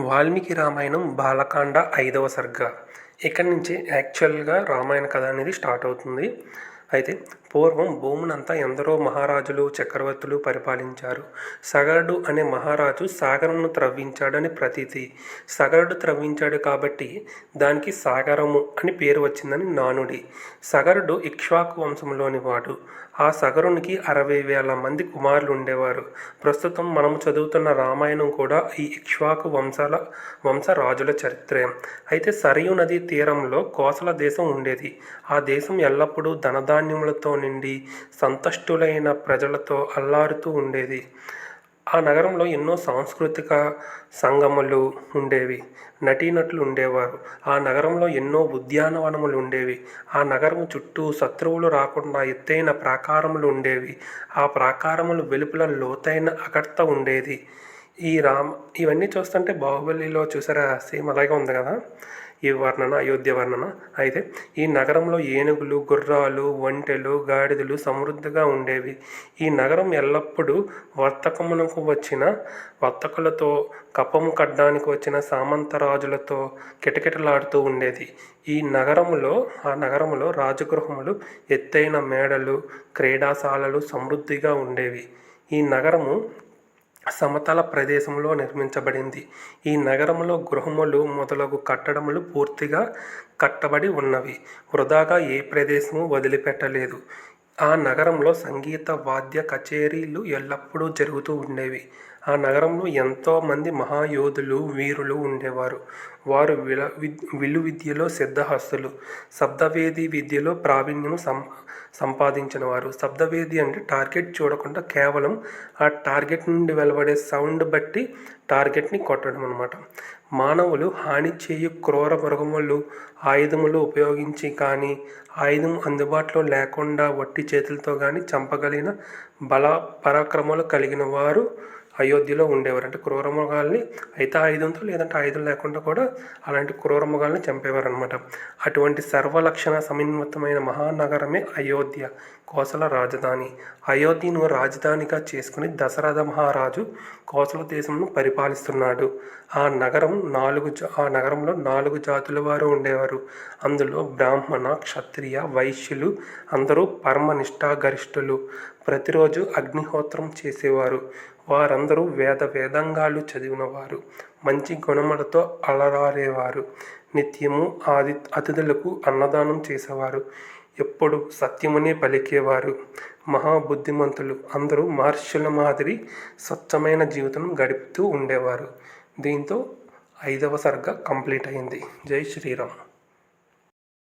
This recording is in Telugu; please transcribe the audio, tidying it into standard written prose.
వాల్మీకి రామాయణం బాలకాండ 5వ సర్గ. ఇక్కడి నుంచి యాక్చువల్గా రామాయణ కథ అనేది స్టార్ట్ అవుతుంది. అయితే పూర్వం భూమినంతా ఎందరో మహారాజులు చక్రవర్తులు పరిపాలించారు. సగరుడు అనే మహారాజు సాగరమును త్రవ్వించాడని ప్రతీతి. సగరుడు త్రవ్వించాడు కాబట్టి దానికి సాగరము అని పేరు వచ్చిందని నానుడి. సగరుడు ఇక్ష్వాకు వంశంలోని వాడు. ఆ సగరునికి 60,000 మంది కుమారులు ఉండేవారు. ప్రస్తుతం మనము చదువుతున్న రామాయణం కూడా ఈ ఇక్ష్వాకు వంశ రాజుల చరిత్రే. అయితే సరియు నది తీరంలో కోసల దేశం ఉండేది. ఆ దేశం ఎల్లప్పుడూ ధనధాన్యములతో నిండి సంతుష్టులైన ప్రజలతో అల్లారుతూ ఉండేది. ఆ నగరంలో ఎన్నో సాంస్కృతిక సంగములు ఉండేవి. నటీనటులు ఉండేవారు. ఆ నగరంలో ఎన్నో ఉద్యానవనములు ఉండేవి. ఆ నగరము చుట్టూ శత్రువులు రాకుండా ఎత్తైన ప్రాకారములు ఉండేవి. ఆ ప్రాకారములు వెలుపల లోతైన అగర్త ఉండేది. ఇవన్నీ చూస్తుంటే బాహుబలిలో చూసారా, సేమ్ అలాగే ఉంది కదా ఈ వర్ణన, అయోధ్య వర్ణన. అయితే ఈ నగరంలో ఏనుగులు, గుర్రాలు, ఒంటెలు, గాడిదలు సమృద్ధిగా ఉండేవి. ఈ నగరం ఎల్లప్పుడూ వర్తకులతో, కప్పము కడ్డానికి వచ్చిన సామంతరాజులతో కిటకిటలాడుతూ ఉండేది. ఆ నగరములో రాజగృహములు, ఎత్తైన మేడలు, క్రీడాశాలలు సమృద్ధిగా ఉండేవి. ఈ నగరము సమతల ప్రదేశంలో నిర్మించబడింది. ఈ నగరంలో గృహములు మొదలగు కట్టడములు పూర్తిగా కట్టబడి ఉన్నవి. వృధాగా ఏ ప్రదేశము వదిలిపెట్టలేదు. ఆ నగరంలో సంగీత వాద్య కచేరీలు ఎల్లప్పుడూ జరుగుతూ ఉండేవి. ఆ నగరంలో ఎంతోమంది మహాయోధులు, వీరులు ఉండేవారు. వారు విలువిద్యలో సిద్ధహస్తులు, శబ్దవేది విద్యలో ప్రావీణ్యము సంపాదించిన వారు. శబ్దవేది అంటే టార్గెట్ చూడకుండా కేవలం ఆ టార్గెట్ నుండి వెలువడే సౌండ్ బట్టి టార్గెట్ని కొట్టడం అన్నమాట. మానవులు హాని చేయు క్రూర మృగములు ఆయుధములు ఉపయోగించి కానీ, ఆయుధం అందుబాటులో లేకుండా వట్టి చేతులతో కానీ చంపగలిగిన బల పరాక్రమాలు కలిగిన వారు అయోధ్యలో ఉండేవారు. అంటే క్రూర మృగాల్ని అయితే ఆయుధంతో, లేదంటే ఆయుధం లేకుండా కూడా అలాంటి క్రూర మృగాల్ని చంపేవారు అనమాట. అటువంటి సర్వలక్షణ సమన్వితమైన మహానగరమే అయోధ్య, కోసల రాజధాని. అయోధ్యను రాజధానిగా చేసుకుని దశరథ మహారాజు కోసల దేశంను పరిపాలిస్తున్నాడు. ఆ నగరంలో 4 జాతుల వారు ఉండేవారు. అందులో బ్రాహ్మణ, క్షత్రియ, వైశ్యులు అందరూ పరమనిష్ఠాగరిష్ఠులు. ప్రతిరోజు అగ్నిహోత్రం చేసేవారు. వారందరూ వేదంగాలు చదివినవారు. మంచి గుణములతో అలరారేవారు. నిత్యము అతిథులకు అన్నదానం చేసేవారు. ఎప్పుడు సత్యమునే పలికేవారు. మహాబుద్ధిమంతులు. అందరూ మహర్షుల మాదిరి స్వచ్ఛమైన జీవితం గడుపుతూ ఉండేవారు. దీంతో 5వ సర్గ కంప్లీట్ అయింది. జై శ్రీరామ్.